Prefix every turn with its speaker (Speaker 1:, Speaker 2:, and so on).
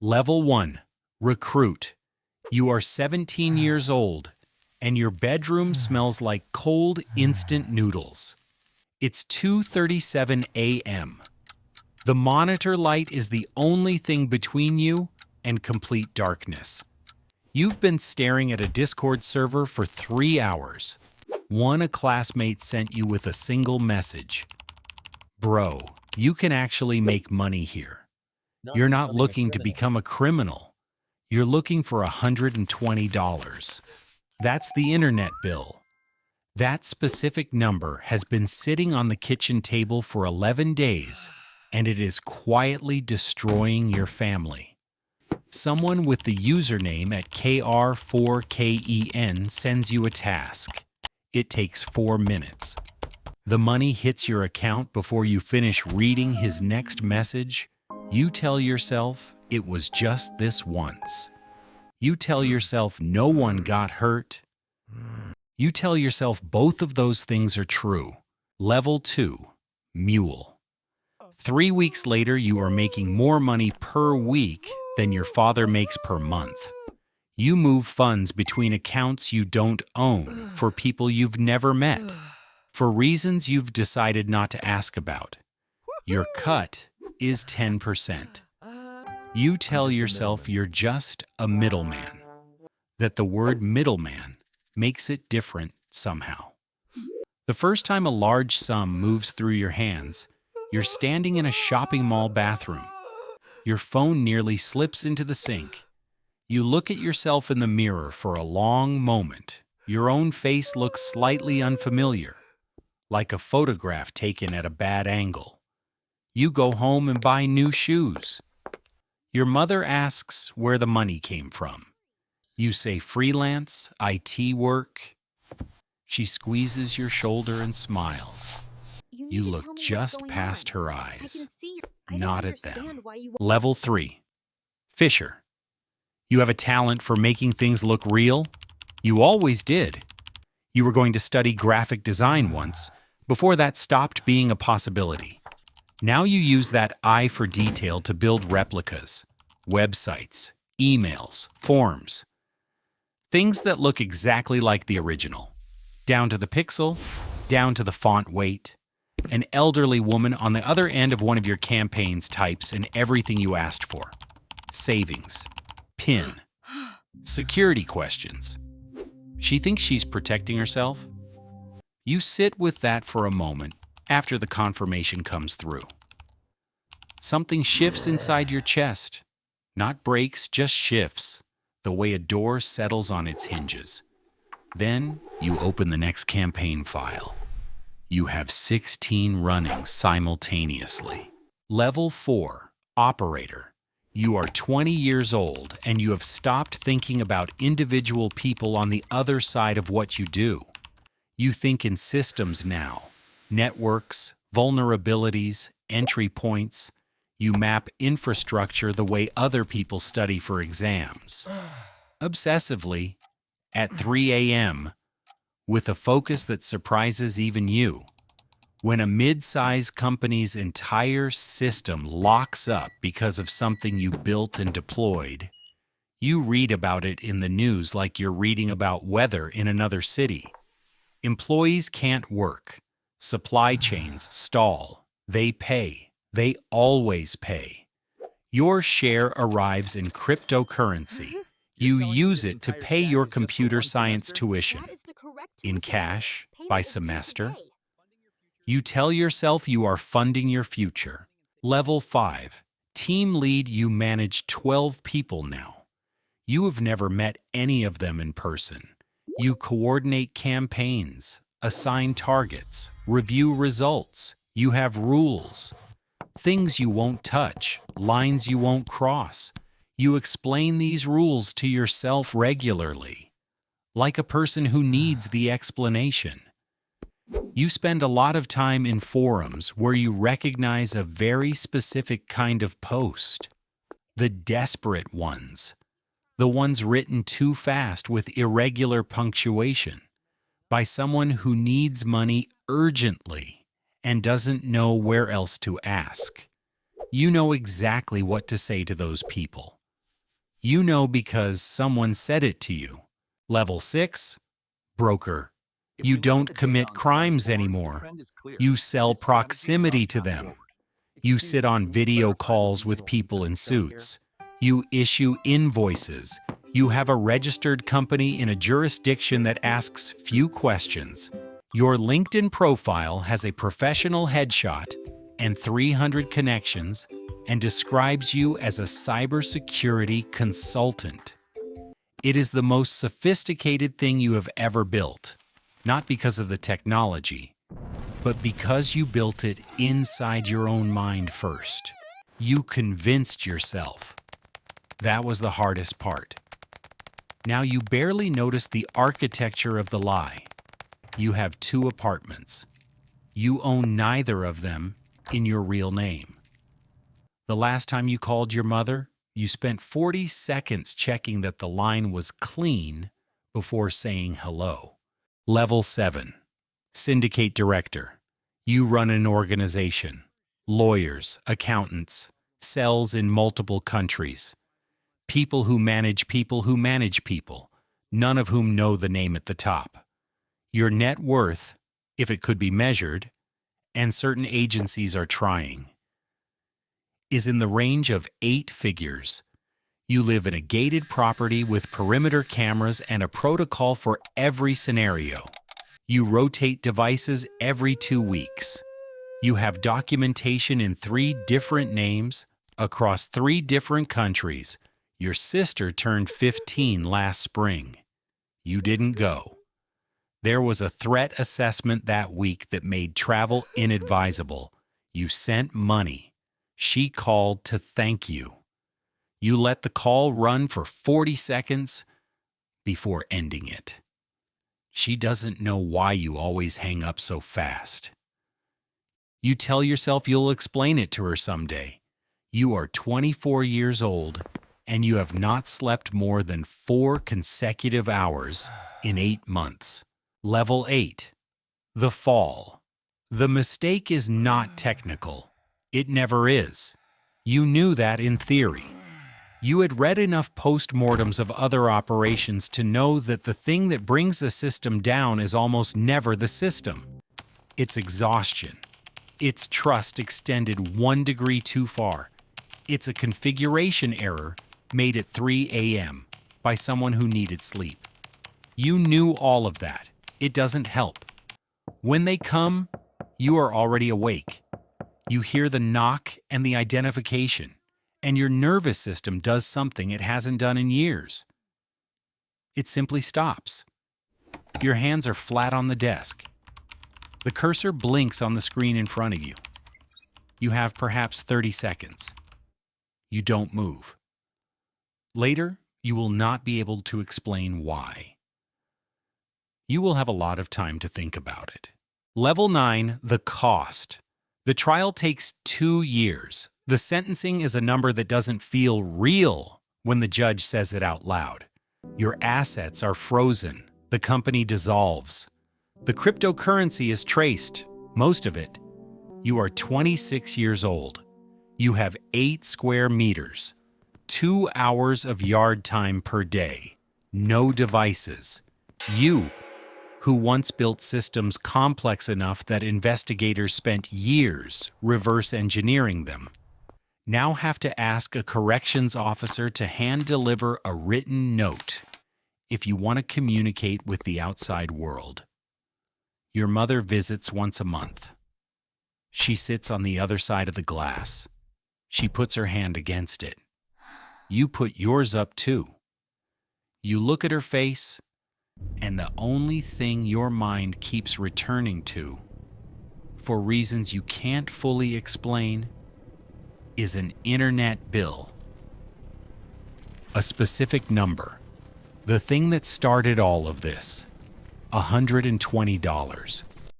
Speaker 1: Level 1. Recruit. You are 17 years old, and your bedroom smells like cold instant noodles. It's 2:37 a.m. The monitor light is the only thing between you and complete darkness. You've been staring at a Discord server for 3 hours. A classmate sent you with a single message. Bro, you can actually make money here. You're not looking to become a criminal. You're looking for $120. That's the internet bill. That specific number has been sitting on the kitchen table for 11 days, and it is quietly destroying your family. Someone with the username at KR4KEN sends you a task. It takes 4 minutes. The money hits your account before you finish reading his next message. You tell yourself it was just this once. You tell yourself no one got hurt. You tell yourself both of those things are true. Level 2. Mule. 3 weeks later, you are making more money per week than your father makes per month. You move funds between accounts you don't own for people you've never met, for reasons you've decided not to ask about. Your cut is 10%. You tell yourself you're just a middleman, that the word middleman makes it different somehow. The first time a large sum moves through your hands, you're standing in a shopping mall bathroom. Your phone nearly slips into the sink. You look at yourself in the mirror for a long moment. Your own face looks slightly unfamiliar, like a photograph taken at a bad angle. You go home and buy new shoes. Your mother asks where the money came from. You say freelance, IT work. She squeezes your shoulder and smiles. You look just past her eyes, not at them. Level 3. Phisher. You have a talent for making things look real. You always did. You were going to study graphic design once, before that stopped being a possibility. Now you use that eye for detail to build replicas, websites, emails, forms. Things that look exactly like the original. Down to the pixel, down to the font weight. An elderly woman on the other end of one of your campaigns types in everything you asked for. Savings. PIN. Security questions. She thinks she's protecting herself. You sit with that for a moment after the confirmation comes through. Something shifts inside your chest. Not breaks, just shifts, the way a door settles on its hinges. Then you open the next campaign file. You have 16 running simultaneously. Level 4. Operator. You are 20 years old and you have stopped thinking about individual people on the other side of what you do. You think in systems now. Networks, vulnerabilities, entry points. You map infrastructure the way other people study for exams. Obsessively, at 3 a.m., with a focus that surprises even you. When a mid-sized company's entire system locks up because of something you built and deployed, you read about it in the news like you're reading about weather in another city. Employees can't work. Supply chains stall. They pay. They always pay. Your share arrives in cryptocurrency. You use it to pay your computer science tuition. In cash, by semester. You tell yourself you are funding your future. Level 5. Team lead. You manage 12 people now. You have never met any of them in person. You coordinate campaigns, assign targets, review results. You have rules. Things you won't touch, lines you won't cross. You explain these rules to yourself regularly, like a person who needs the explanation. You spend a lot of time in forums where you recognize a very specific kind of post. The desperate ones. The ones written too fast with irregular punctuation. By someone who needs money urgently and doesn't know where else to ask. You know exactly what to say to those people. You know because someone said it to you. Level 6, broker. You don't commit crimes anymore. You sell proximity to them. You sit on video calls with people in suits. You issue invoices. You have a registered company in a jurisdiction that asks few questions. Your LinkedIn profile has a professional headshot and 300 connections and describes you as a cybersecurity consultant. It is the most sophisticated thing you have ever built, not because of the technology, but because you built it inside your own mind first. You convinced yourself. That was the hardest part. Now you barely notice the architecture of the lie. You have 2 apartments. You own neither of them in your real name. The last time you called your mother, you spent 40 seconds checking that the line was clean before saying hello. Level 7. Syndicate Director. You run an organization. Lawyers, accountants, cells in multiple countries. People who manage people who manage people, none of whom know the name at the top. Your net worth, if it could be measured, and certain agencies are trying, is in the range of 8 figures. You live in a gated property with perimeter cameras and a protocol for every scenario. You rotate devices every 2 weeks. You have documentation in 3 different names across 3 different countries. Your sister turned 15 last spring. You didn't go. There was a threat assessment that week that made travel inadvisable. You sent money. She called to thank you. You let the call run for 40 seconds before ending it. She doesn't know why you always hang up so fast. You tell yourself you'll explain it to her someday. You are 24 years old, and you have not slept more than 4 consecutive hours in 8 months. Level 8. The fall. The mistake is not technical. It never is. You knew that in theory. You had read enough postmortems of other operations to know that the thing that brings a system down is almost never the system. It's exhaustion. It's trust extended 1 degree too far. It's a configuration error made at 3 a.m. by someone who needed sleep. You knew all of that. It doesn't help. When they come, you are already awake. You hear the knock and the identification, and your nervous system does something it hasn't done in years. It simply stops. Your hands are flat on the desk. The cursor blinks on the screen in front of you. You have perhaps 30 seconds. You don't move. Later, you will not be able to explain why. You will have a lot of time to think about it. Level 9, the cost. The trial takes 2 years. The sentencing is a number that doesn't feel real when the judge says it out loud. Your assets are frozen. The company dissolves. The cryptocurrency is traced, most of it. You are 26 years old. You have 8 square meters, 2 hours of yard time per day, no devices. You, who once built systems complex enough that investigators spent years reverse engineering them, now have to ask a corrections officer to hand-deliver a written note if you want to communicate with the outside world. Your mother visits once a month. She sits on the other side of the glass. She puts her hand against it. You put yours up too. You look at her face, and the only thing your mind keeps returning to, for reasons you can't fully explain, is an internet bill. A specific number. The thing that started all of this. $120.